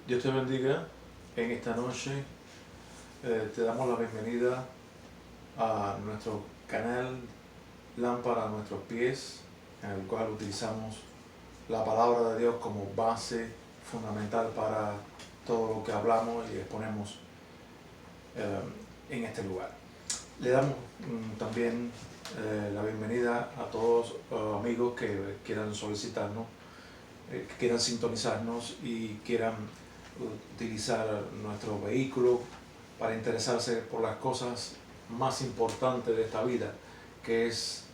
Dios te bendiga en esta noche. Te damos la bienvenida a nuestro canal Lámpara a nuestros pies, en el cual utilizamos la palabra de Dios como base fundamental para todo lo que hablamos y exponemos en este lugar. Le damos también la bienvenida a todos amigos que quieran solicitarnos, que quieran sintonizarnos y quieran utilizar nuestro vehículo para interesarse por las cosas más importantes de esta vida, que es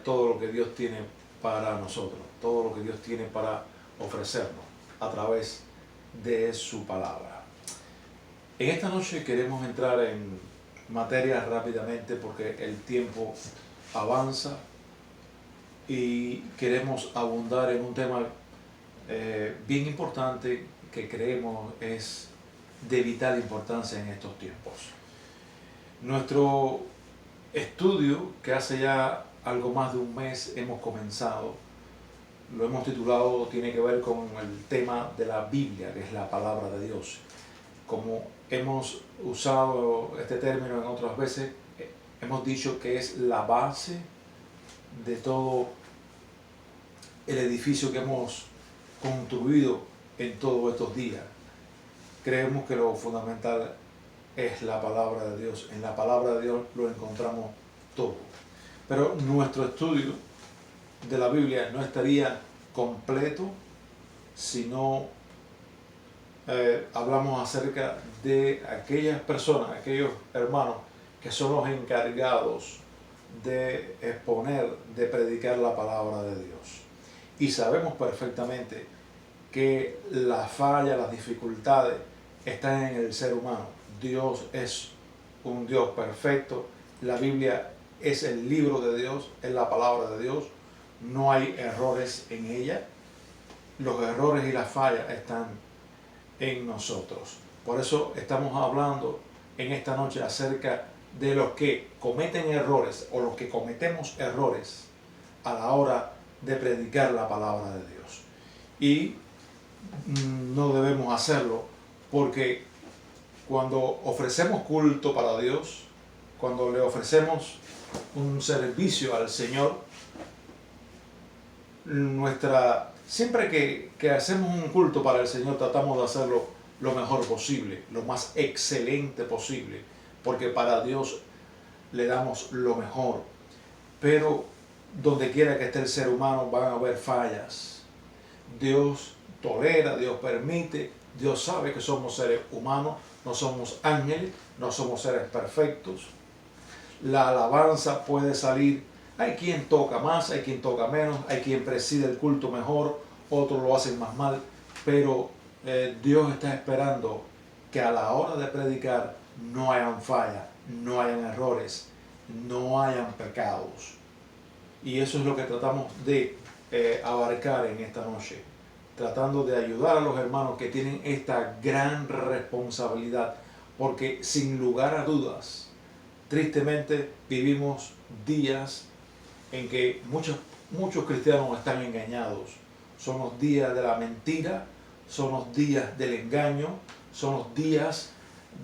todo lo que Dios tiene para nosotros, todo lo que Dios tiene para ofrecernos a través de su palabra. En esta noche queremos entrar en materia rápidamente porque el tiempo avanza y queremos abundar en un tema bien importante que creemos es de vital importancia en estos tiempos. Nuestro estudio, que hace ya algo más de un mes hemos comenzado, lo hemos titulado, tiene que ver con el tema de la Biblia, que es la palabra de Dios. Como hemos usado este término en otras veces, hemos dicho que es la base de todo el edificio que hemos construido en todos estos días. Creemos que lo fundamental es la palabra de Dios. En la palabra de Dios lo encontramos todo. Pero nuestro estudio de la Biblia no estaría completo si no hablamos acerca de aquellas personas, aquellos hermanos que son los encargados de exponer, de predicar la palabra de Dios. Y sabemos perfectamente que la falla, las dificultades están en el ser humano. Dios es un Dios perfecto. La Biblia es el libro de Dios, es la palabra de Dios. No hay errores en ella. Los errores y las fallas están en nosotros. Por eso estamos hablando en esta noche acerca de los que cometen errores o los que cometemos errores a la hora de predicar la palabra de Dios. Y no debemos hacerlo porque cuando ofrecemos culto para Dios, cuando le ofrecemos un servicio al Señor, siempre que hacemos un culto para el Señor tratamos de hacerlo lo mejor posible, lo más excelente posible, porque para Dios le damos lo mejor. Pero donde quiera que esté el ser humano van a haber fallas. Dios tolera, Dios permite, Dios sabe que somos seres humanos, no somos ángeles, no somos seres perfectos. La alabanza puede salir, hay quien toca más, hay quien toca menos, hay quien preside el culto mejor, otros lo hacen más mal, pero Dios está esperando que a la hora de predicar no hayan fallas, no hayan errores, no hayan pecados. Y eso es lo que tratamos de abarcar en esta noche, tratando de ayudar a los hermanos que tienen esta gran responsabilidad, porque sin lugar a dudas, tristemente vivimos días en que muchos cristianos están engañados. Son los días de la mentira, son los días del engaño, son los días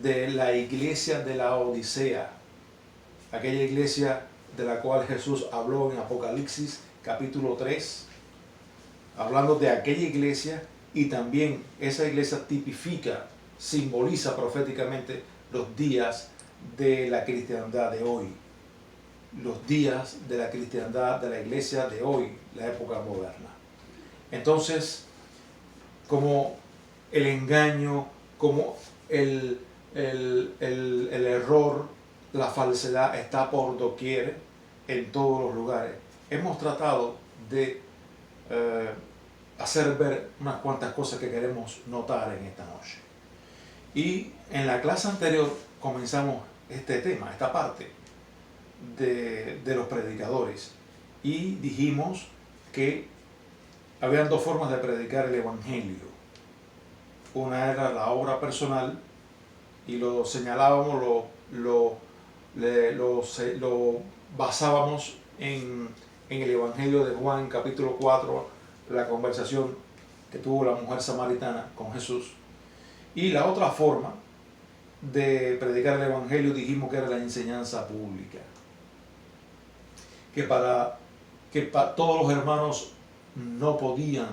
de la iglesia de la Odisea, aquella iglesia de la cual Jesús habló en Apocalipsis capítulo 3, hablando de aquella iglesia, y también esa iglesia tipifica, simboliza proféticamente los días de la cristiandad de hoy, los días de la cristiandad de la iglesia de hoy, la época moderna. Entonces, como el engaño, como el error, la falsedad está por doquier, en todos los lugares, hemos tratado de hacer ver unas cuantas cosas que queremos notar en esta noche. Y en la clase anterior comenzamos este tema, esta parte de los predicadores, y dijimos que habían dos formas de predicar el evangelio. Una era la obra personal, y lo señalábamos, lo basábamos en el evangelio de Juan capítulo 4, la conversación que tuvo la mujer samaritana con Jesús. Y la otra forma de predicar el Evangelio dijimos que era la enseñanza pública. Que para todos los hermanos no podían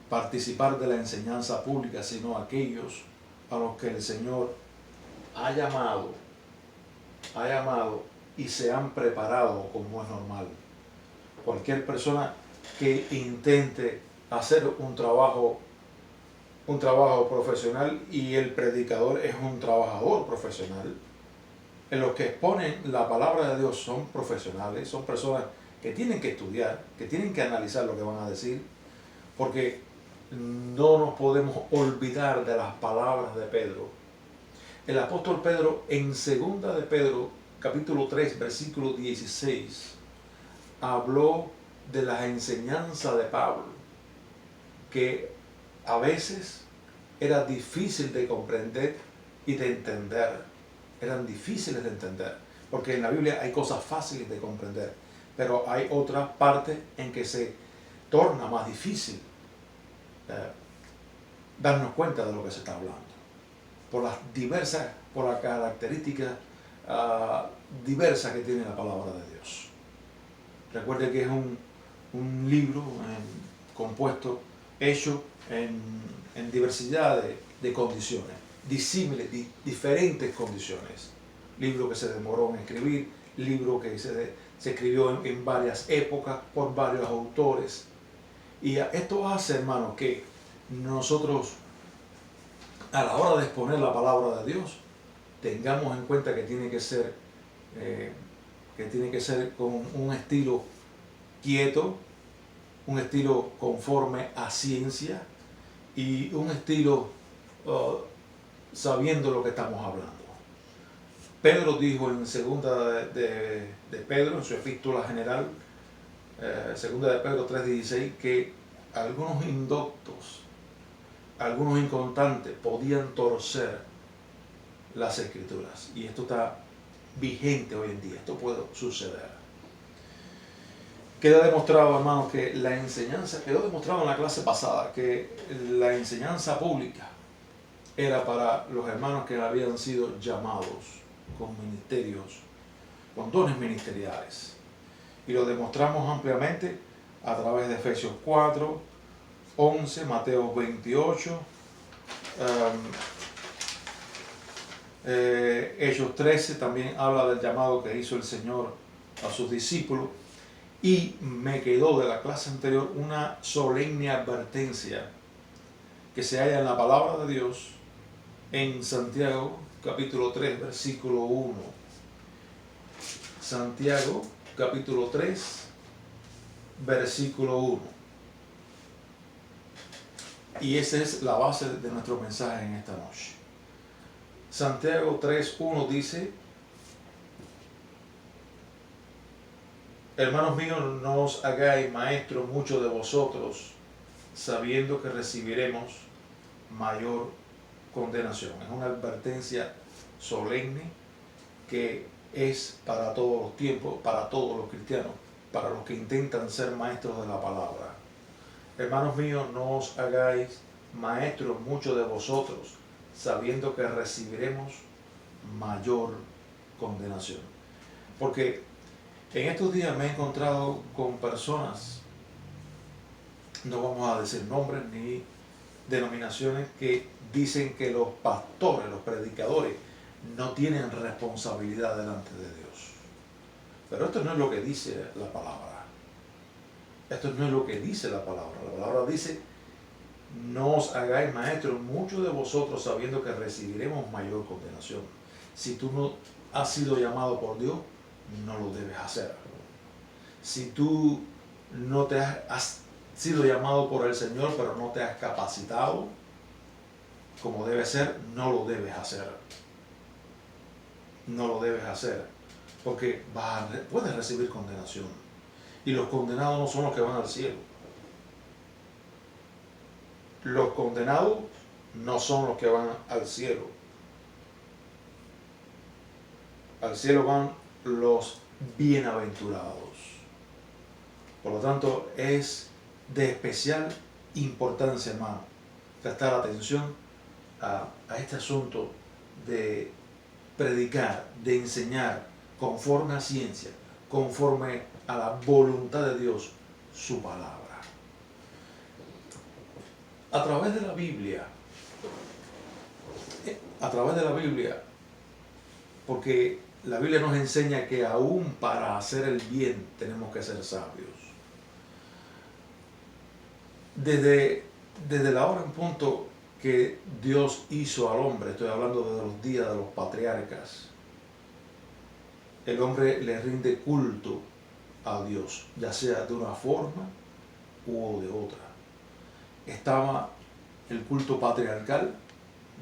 participar de la enseñanza pública, sino aquellos a los que el Señor ha llamado y se han preparado como es normal. Cualquier persona que intente hacer un trabajo profesional, y el predicador es un trabajador profesional, en los que exponen la palabra de Dios son profesionales, son personas que tienen que estudiar, que tienen que analizar lo que van a decir, porque no nos podemos olvidar de las palabras de Pedro. El apóstol Pedro, en 2 de Pedro, capítulo 3, versículo 16, habló de las enseñanzas de Pablo, que a veces era difícil de comprender y de entender. Eran difíciles de entender, porque en la Biblia hay cosas fáciles de comprender, pero hay otras partes en que se torna más difícil darnos cuenta de lo que se está hablando, por las características diversas que tiene la palabra de Dios. Recuerde que es un libro compuesto, hecho en diversidad de condiciones, disímiles, diferentes condiciones. Libro que se demoró en escribir, libro que se escribió en varias épocas por varios autores. Y esto hace, hermanos, que nosotros, a la hora de exponer la palabra de Dios, tengamos en cuenta que tiene que ser con un estilo quieto, un estilo conforme a ciencia y un estilo sabiendo lo que estamos hablando. Pedro dijo en segunda de Pedro, en su epístola general, segunda de Pedro 3:16, que algunos indoctos, algunos inconstantes podían torcer las escrituras, y esto está vigente hoy en día, esto puede suceder. Queda demostrado, hermanos, que la enseñanza, quedó demostrado en la clase pasada, que la enseñanza pública era para los hermanos que habían sido llamados con ministerios, con dones ministeriales. Y lo demostramos ampliamente a través de Efesios 4, 11, Mateo 28, Hechos 13 también habla del llamado que hizo el Señor a sus discípulos. Y me quedó de la clase anterior una solemne advertencia que se halla en la palabra de Dios en Santiago capítulo 3 versículo 1. Santiago capítulo 3 versículo 1. Y esa es la base de nuestro mensaje en esta noche. Santiago 3:1 dice: hermanos míos, no os hagáis maestros muchos de vosotros, sabiendo que recibiremos mayor condenación. Es una advertencia solemne que es para todos los tiempos, para todos los cristianos, para los que intentan ser maestros de la palabra. Hermanos míos, no os hagáis maestros muchos de vosotros, sabiendo que recibiremos mayor condenación. Porque en estos días me he encontrado con personas, no vamos a decir nombres ni denominaciones, que dicen que los pastores, los predicadores, no tienen responsabilidad delante de Dios. Pero esto no es lo que dice la palabra. Esto no es lo que dice la palabra. La palabra dice: no os hagáis maestros muchos de vosotros, sabiendo que recibiremos mayor condenación. Si tú no has sido llamado por Dios, no lo debes hacer. Si tú no te has sido llamado por el Señor, pero no te has capacitado como debe ser, no lo debes hacer. No lo debes hacer, porque puedes recibir condenación. Y los condenados no son los que van al cielo. Los condenados no son los que van al cielo. Al cielo van los bienaventurados. Por lo tanto, es de especial importancia, hermano, prestar atención a este asunto de predicar, de enseñar conforme a ciencia, conforme a la voluntad de Dios, su palabra. A través de la Biblia, porque la Biblia nos enseña que aún para hacer el bien tenemos que ser sabios. Desde la hora en punto que Dios hizo al hombre, estoy hablando desde los días de los patriarcas, el hombre le rinde culto a Dios, ya sea de una forma u de otra. Estaba el culto patriarcal,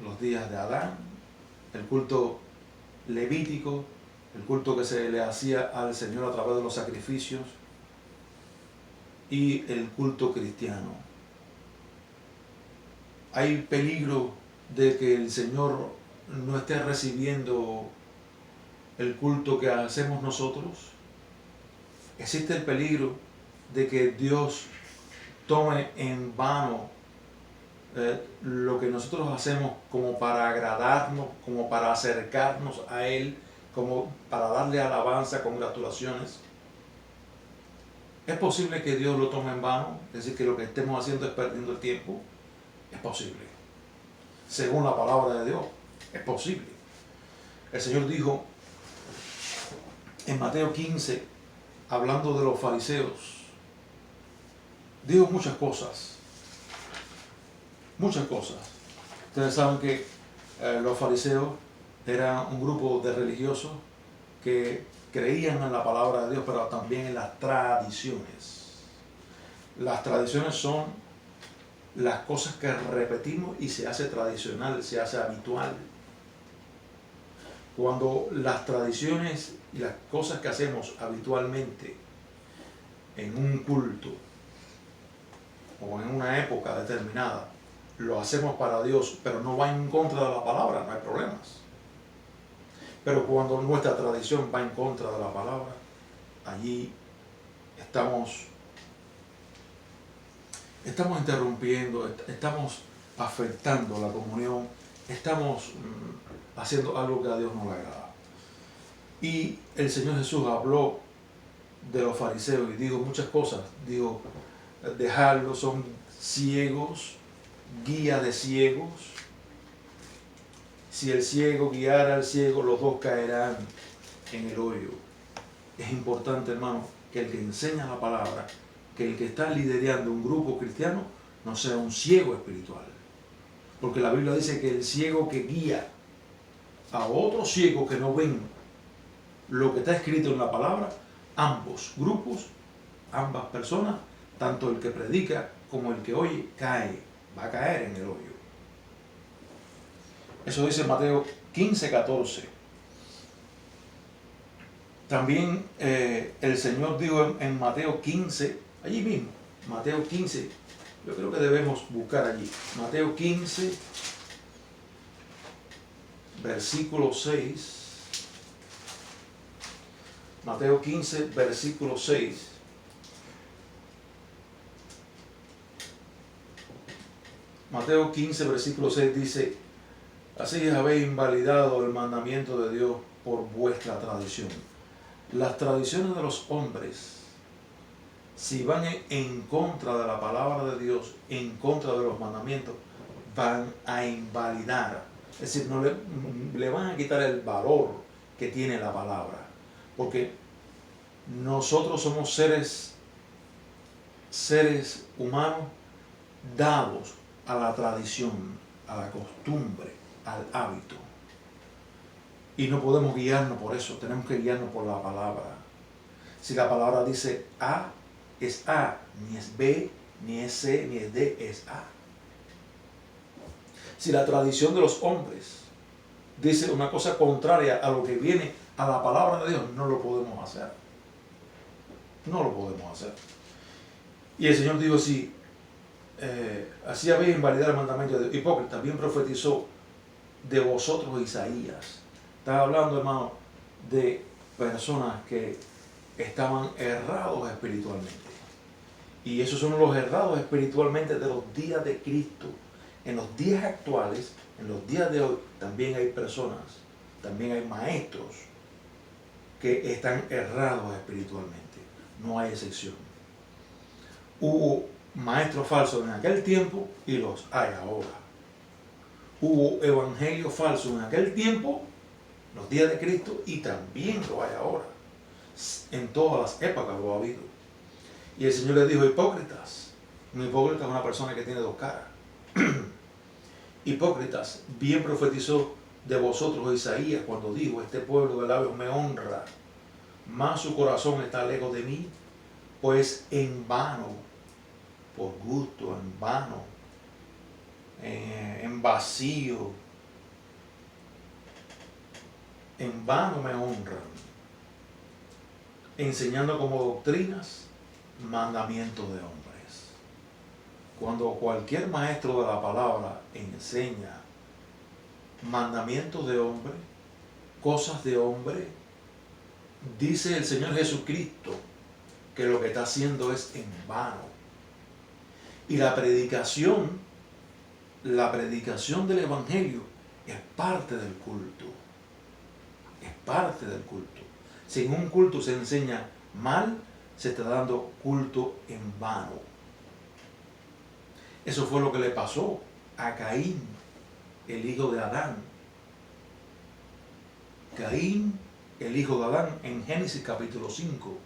los días de Adán, el culto levítico, el culto que se le hacía al Señor a través de los sacrificios, y el culto cristiano. Hay peligro de que el Señor no esté recibiendo el culto que hacemos nosotros. Existe el peligro de que Dios tome en vano lo que nosotros hacemos como para agradarnos, como para acercarnos a Él, como para darle alabanza, congratulaciones. ¿Es posible que Dios lo tome en vano? Es decir, que lo que estemos haciendo es perdiendo el tiempo. Es posible. Según la palabra de Dios, es posible. El Señor dijo en Mateo 15, hablando de los fariseos, dijo muchas cosas. Muchas cosas. Ustedes saben que los fariseos eran un grupo de religiosos que creían en la palabra de Dios, pero también en las tradiciones. Las tradiciones son las cosas que repetimos y se hace tradicional, se hace habitual. Cuando las tradiciones y las cosas que hacemos habitualmente en un culto o en una época determinada, lo hacemos para Dios, pero no va en contra de la palabra, no hay problemas. Pero cuando nuestra tradición va en contra de la palabra, allí estamos interrumpiendo, estamos afectando la comunión, estamos haciendo algo que a Dios no le agrada. Y el Señor Jesús habló de los fariseos y dijo muchas cosas. Dijo, dejarlos, son ciegos, guía de ciegos. Si el ciego guiara al ciego, los dos caerán en el hoyo. Es importante, hermano, que el que enseña la palabra, que el que está liderando un grupo cristiano, no sea un ciego espiritual. Porque la Biblia dice que el ciego que guía a otros ciegos que no ven lo que está escrito en la palabra, ambos grupos, ambas personas, tanto el que predica como el que oye, va a caer en el hoyo. Eso dice Mateo 15, 14. También el Señor dijo en Mateo 15, allí mismo, Mateo 15, yo creo que debemos buscar allí, Mateo 15, versículo 6, Mateo 15, versículo 6, Mateo 15, versículo 6 dice, así habéis invalidado el mandamiento de Dios por vuestra tradición. Las tradiciones de los hombres, si van en contra de la palabra de Dios, en contra de los mandamientos, van a invalidar. Es decir, no le van a quitar el valor que tiene la palabra. Porque nosotros somos seres humanos dados a la tradición, a la costumbre, al hábito. Y no podemos guiarnos por eso, tenemos que guiarnos por la palabra. Si la palabra dice A, es A, ni es B, ni es C, ni es D, es A. Si la tradición de los hombres dice una cosa contraria a lo que viene a la palabra de Dios, no lo podemos hacer. No lo podemos hacer. Y el Señor dijo así, así habéis invalidado el mandamiento de Dios. Hipócrita, bien profetizó de vosotros Isaías. Estaba hablando, hermano, de personas que estaban errados espiritualmente. Y esos son los errados espiritualmente de los días de Cristo, en los días actuales, en los días de hoy, también hay personas, también hay maestros que están errados espiritualmente. No hay excepción. Hubo maestros falsos en aquel tiempo y los hay ahora. Hubo evangelios falsos en aquel tiempo, los días de Cristo, y también lo hay ahora. En todas las épocas lo ha habido. Y el Señor le dijo, hipócritas. Un hipócrita es una persona que tiene dos caras. Hipócritas, bien profetizó de vosotros Isaías cuando dijo, este pueblo de labios me honra, mas su corazón está lejos de mí, pues en vano, por gusto, en vano, en vacío, en vano me honran, enseñando como doctrinas mandamientos de hombres. Cuando cualquier maestro de la palabra enseña mandamientos de hombre, cosas de hombre, dice el Señor Jesucristo que lo que está haciendo es en vano. Y la predicación del Evangelio es parte del culto. Es parte del culto. Si en un culto se enseña mal, se está dando culto en vano. Eso fue lo que le pasó a Caín, el hijo de Adán. Caín, el hijo de Adán, en Génesis capítulo 5.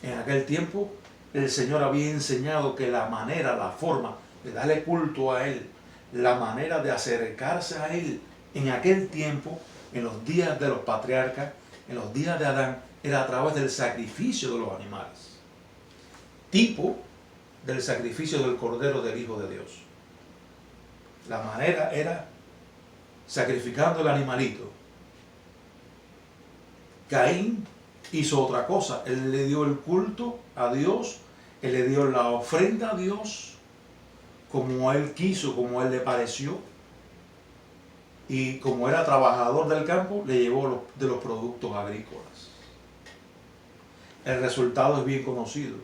En aquel tiempo, el Señor había enseñado que la manera, la forma de darle culto a Él, la manera de acercarse a Él, en aquel tiempo, en los días de los patriarcas, en los días de Adán, era a través del sacrificio de los animales. Tipo del sacrificio del Cordero del Hijo de Dios. La manera era sacrificando el animalito. Caín hizo otra cosa. Él le dio el culto a Dios, él le dio la ofrenda a Dios, como él quiso, como él le pareció. Y como era trabajador del campo, le llevó de los productos agrícolas. El resultado es bien conocido.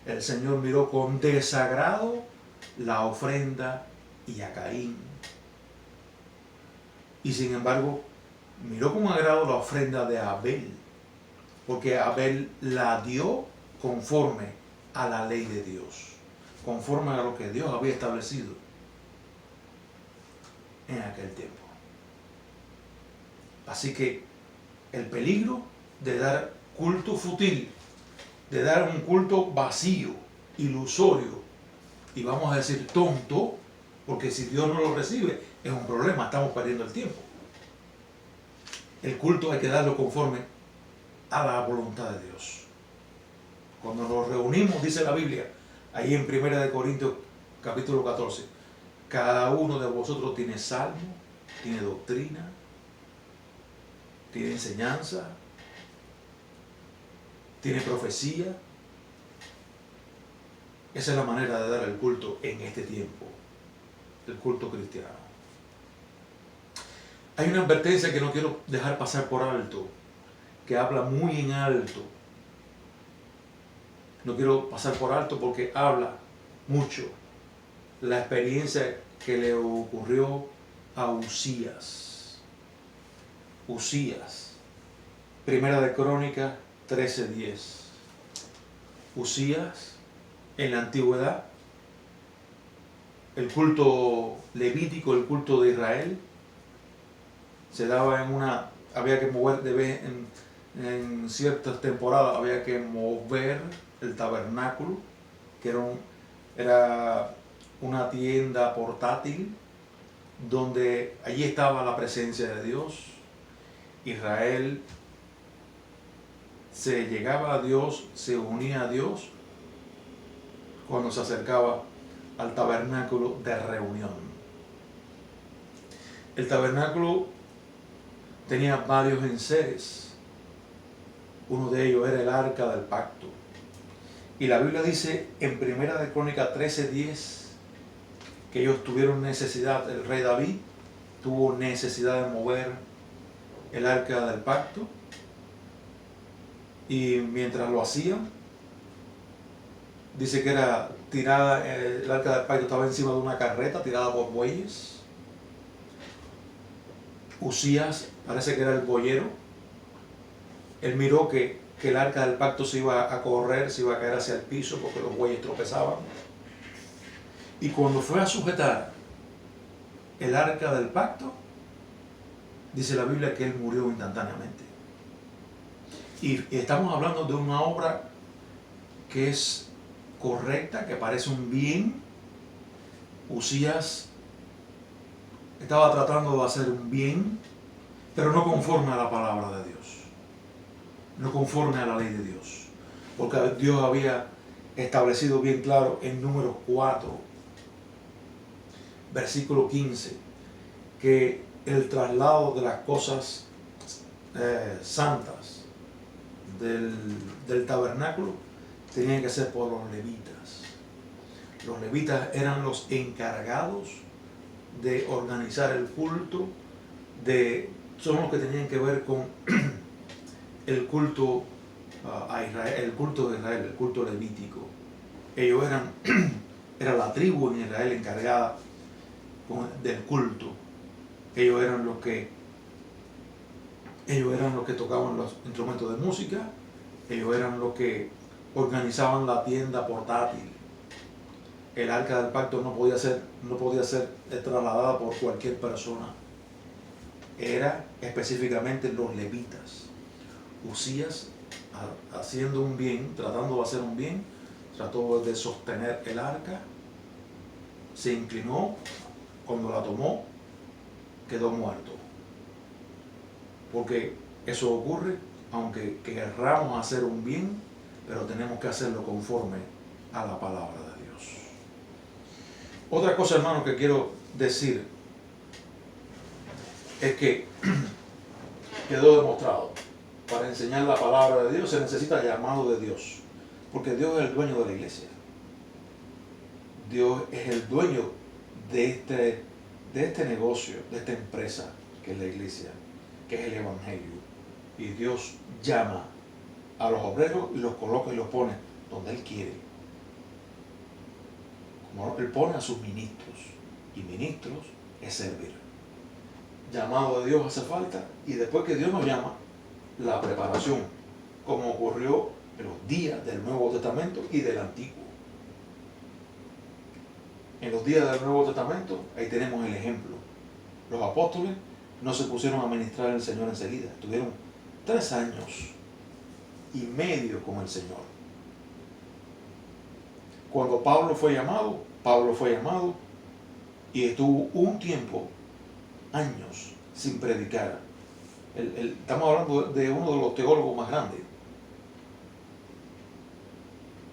El Señor miró con desagrado la ofrenda y a Caín. Y sin embargo, miró con agrado la ofrenda de Abel, porque Abel la dio conforme a la ley de Dios, conforme a lo que Dios había establecido en aquel tiempo. Así que el peligro de dar culto fútil, de dar un culto vacío, ilusorio, y vamos a decir tonto, porque si Dios no lo recibe es un problema, estamos perdiendo el tiempo. El culto hay que darlo conforme a la voluntad de Dios. Cuando nos reunimos, dice la Biblia, ahí en 1 Corintios capítulo 14, cada uno de vosotros tiene salmo, tiene doctrina, tiene enseñanza, tiene profecía. Esa es la manera de dar el culto en este tiempo, el culto cristiano. Hay una advertencia que no quiero dejar pasar por alto, que habla muy en alto. No quiero pasar por alto porque habla mucho la experiencia que le ocurrió a Uzías. Uzías, Primera de Crónicas 13:10. Uzías, en la antigüedad, el culto levítico, el culto de Israel, se daba había que mover de vez en ciertas temporadas, había que mover el tabernáculo, que era una tienda portátil, donde allí estaba la presencia de Dios. Israel se llegaba a Dios, se unía a Dios cuando se acercaba al tabernáculo de reunión. El tabernáculo tenía varios enseres. Uno de ellos era el arca del pacto. Y la Biblia dice en 1 Crónicas 13:10 que ellos tuvieron necesidad, el rey David tuvo necesidad de mover el arca del pacto, y mientras lo hacían, Dice que era tirada, el arca del pacto estaba encima de una carreta tirada por bueyes. Usías parece que era el boyero. Él miró que el arca del pacto se iba a correr, se iba a caer hacia el piso porque los bueyes tropezaban. Y cuando fue a sujetar el arca del pacto, dice la Biblia que él murió instantáneamente. Y estamos hablando de una obra que es correcta, que parece un bien. Usías estaba tratando de hacer un bien, pero no conforme a la palabra de Dios, no conforme a la ley de Dios, porque Dios había establecido bien claro en Números 4, versículo 15, que el traslado de las cosas santas del tabernáculo tenía que ser por los levitas. Los levitas eran los encargados de organizar el culto, son los que tenían que ver con el culto a Israel, el culto de Israel, el culto levítico. Ellos era la tribu en Israel encargada del culto. Ellos eran los que tocaban los instrumentos de música, ellos eran los que organizaban la tienda portátil. El arca del pacto no podía ser trasladada por cualquier persona. Era específicamente los levitas. Usías, haciendo un bien, tratando de hacer un bien, trató de sostener el arca, se inclinó, cuando la tomó, quedó muerto. Porque eso ocurre, aunque querramos hacer un bien, pero tenemos que hacerlo conforme a la palabra de Dios. Otra cosa, hermano, que quiero decir es que quedó demostrado, para enseñar la palabra de Dios se necesita llamado de Dios, porque Dios es el dueño de la iglesia. Dios es el dueño de este negocio, de esta empresa que es la iglesia, que es el evangelio. Y Dios llama a los obreros y los coloca y los pone donde Él quiere. Como Él pone a sus ministros, y ministros es servir. Llamado de Dios hace falta, y después que Dios nos llama, la preparación, como ocurrió en los días del Nuevo Testamento y del Antiguo. En los días del Nuevo Testamento, ahí tenemos el ejemplo. Los apóstoles no se pusieron a ministrar al Señor enseguida, estuvieron 3 años y medio con el Señor. Cuando Pablo fue llamado y estuvo un tiempo, años, sin predicar. Estamos hablando de uno de los teólogos más grandes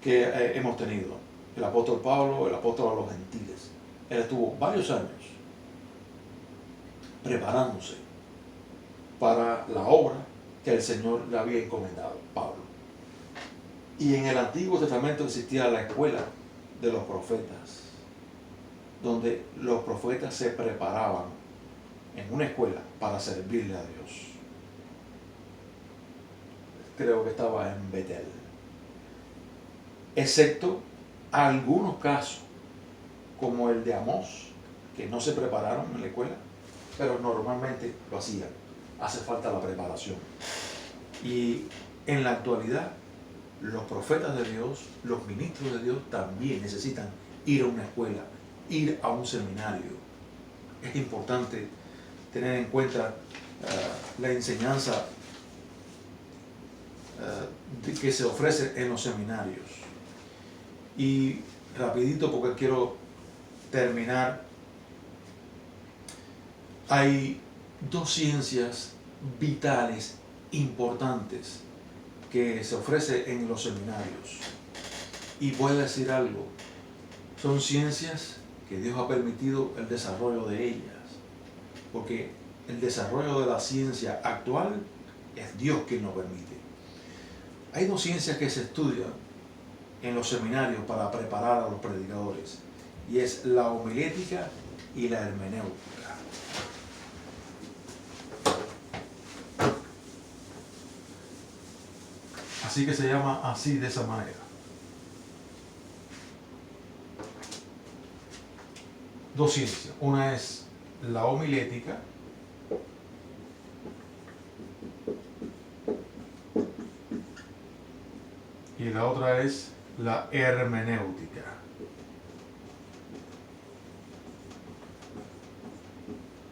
que hemos tenido, el apóstol Pablo, el apóstol a los gentiles. Él estuvo varios años preparándose para la obra que el Señor le había encomendado, Pablo. Y en el Antiguo Testamento existía la escuela de los profetas, donde los profetas se preparaban en una escuela para servirle a Dios. Creo que estaba en Betel. Excepto algunos casos, como el de Amós, que no se prepararon en la escuela, pero normalmente lo hacían. Hace falta la preparación. Y en la actualidad, los profetas de Dios, los ministros de Dios también necesitan ir a una escuela, ir a un seminario. Es importante tener en cuenta la enseñanza que se ofrece en los seminarios. Y rapidito, porque quiero terminar, hay 2 ciencias vitales importantes que se ofrecen en los seminarios. Y voy a decir algo, son ciencias que Dios ha permitido el desarrollo de ellas, porque el desarrollo de la ciencia actual es Dios quien lo permite. Hay 2 ciencias que se estudian en los seminarios para preparar a los predicadores, y es la homilética y la hermenéutica. Así que se llama así, de esa manera. dos ciencias. Una es la homilética y la otra es la hermenéutica.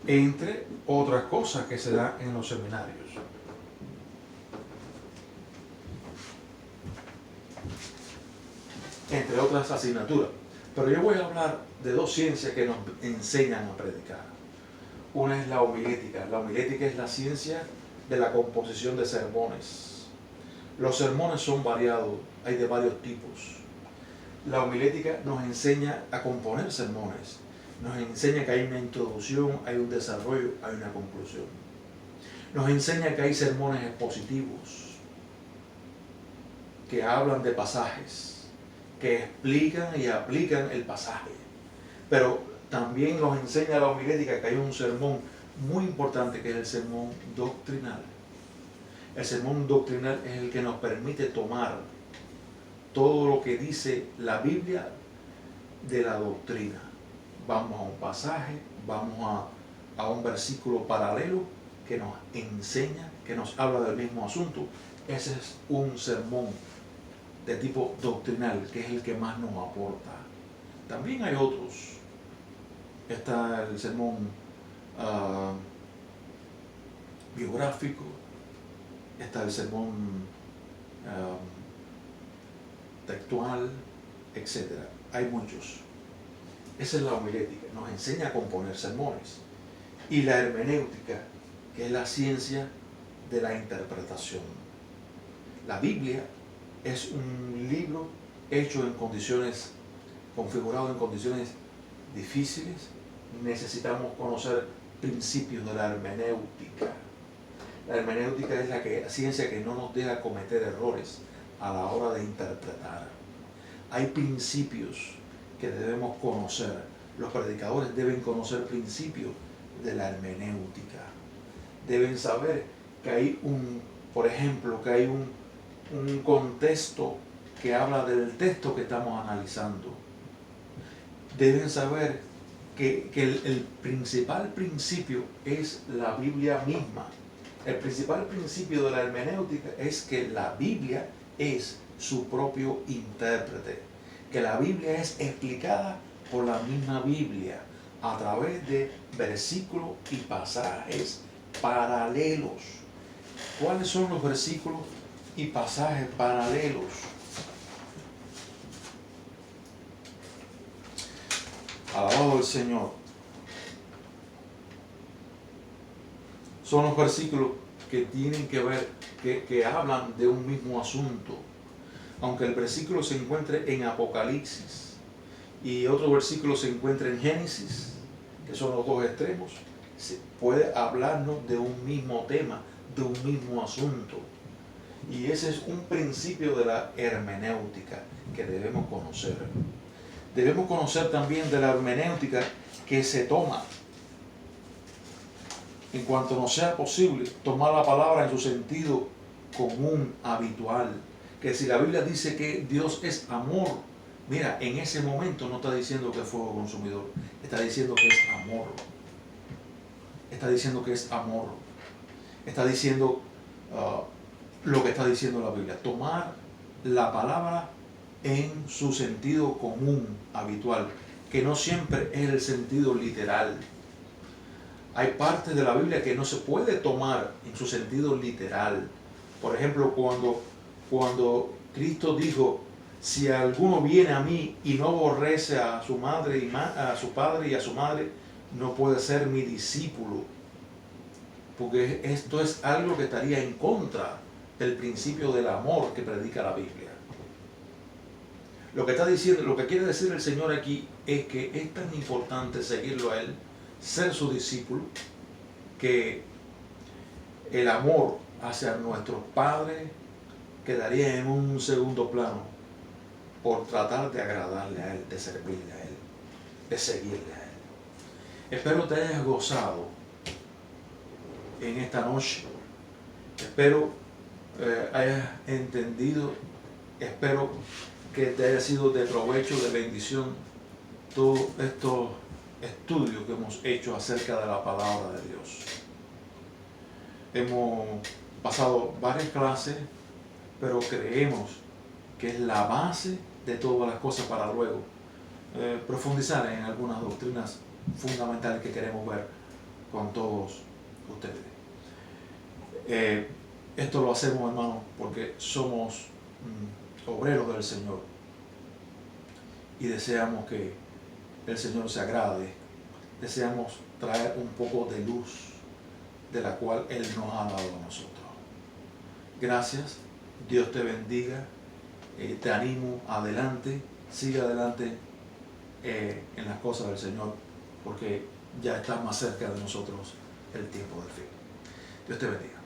Entre otras cosas que se dan en los seminarios. Entre otras asignaturas. Pero yo voy a hablar de dos ciencias que nos enseñan a predicar. Una es la homilética. La homilética es la ciencia de la composición de sermones. Los sermones son variados, hay de varios tipos. La homilética nos enseña a componer sermones. Nos enseña que hay una introducción, hay un desarrollo, hay una conclusión. Nos enseña que hay sermones expositivos, que hablan de pasajes, que explican y aplican el pasaje. Pero también nos enseña la homilética que hay un sermón muy importante, que es el sermón doctrinal. El sermón doctrinal es el que nos permite tomar todo lo que dice la Biblia de la doctrina. Vamos a un pasaje, vamos a un versículo paralelo que nos enseña, que nos habla del mismo asunto. Ese es un sermón de tipo doctrinal, que es el que más nos aporta. También hay otros. Está el sermón biográfico, está el sermón textual, etc. Hay muchos. Esa es la homilética, nos enseña a componer sermones. Y la hermenéutica, que es la ciencia de la interpretación. La Biblia es un libro hecho en condiciones, configurado en condiciones difíciles. Necesitamos conocer principios de la hermenéutica. La hermenéutica es la ciencia que no nos deja cometer errores a la hora de interpretar. Hay principios que debemos conocer. Los predicadores deben conocer principios de la hermenéutica. Deben saber que hay por ejemplo, que hay un contexto que habla del texto que estamos analizando. Deben saber que el principal principio es la Biblia misma. El principal principio de la hermenéutica es que la Biblia es su propio intérprete, que la Biblia es explicada por la misma Biblia a través de versículos y pasajes paralelos. ¿Cuáles son los versículos y pasajes paralelos? Alabado el Señor. Son los versículos que tienen que ver, que hablan de un mismo asunto. Aunque el versículo se encuentre en Apocalipsis y otro versículo se encuentre en Génesis, que son los dos extremos, se puede hablarnos de un mismo tema, de un mismo asunto. Y ese es un principio de la hermenéutica que debemos conocer. Debemos conocer también de la hermenéutica que se toma, en cuanto nos sea posible, tomar la palabra en su sentido común, habitual. Que si la Biblia dice que Dios es amor, mira, en ese momento no está diciendo que es fuego consumidor, está diciendo que es amor. Está diciendo que es amor. Está diciendo lo que está diciendo la Biblia. Tomar la palabra en su sentido común, habitual, que no siempre es el sentido literal. Hay partes de la Biblia que no se puede tomar en su sentido literal. Por ejemplo, cuando Cristo dijo, si alguno viene a mí y no aborrece a su madre a su padre y a su madre, no puede ser mi discípulo. Porque esto es algo que estaría en contra del principio del amor que predica la Biblia. Lo que está diciendo, lo que quiere decir el Señor aquí es que es tan importante seguirlo a Él, ser su discípulo, que el amor hacia nuestros padres quedaría en un segundo plano por tratar de agradarle a Él, de servirle a Él, de seguirle a Él. Espero te hayas gozado en esta noche. Espero hayas entendido, espero que te haya sido de provecho, de bendición, todos estos estudio que hemos hecho acerca de la palabra de Dios. Hemos pasado varias clases, pero creemos que es la base de todas las cosas para luego profundizar en algunas doctrinas fundamentales que queremos ver con todos ustedes. Esto lo hacemos, hermanos, porque somos obreros del Señor y deseamos que el Señor se agrade. Deseamos traer un poco de luz de la cual Él nos ha dado a nosotros. Gracias, Dios te bendiga, te animo adelante, sigue adelante en las cosas del Señor, porque ya está más cerca de nosotros el tiempo del fin. Dios te bendiga.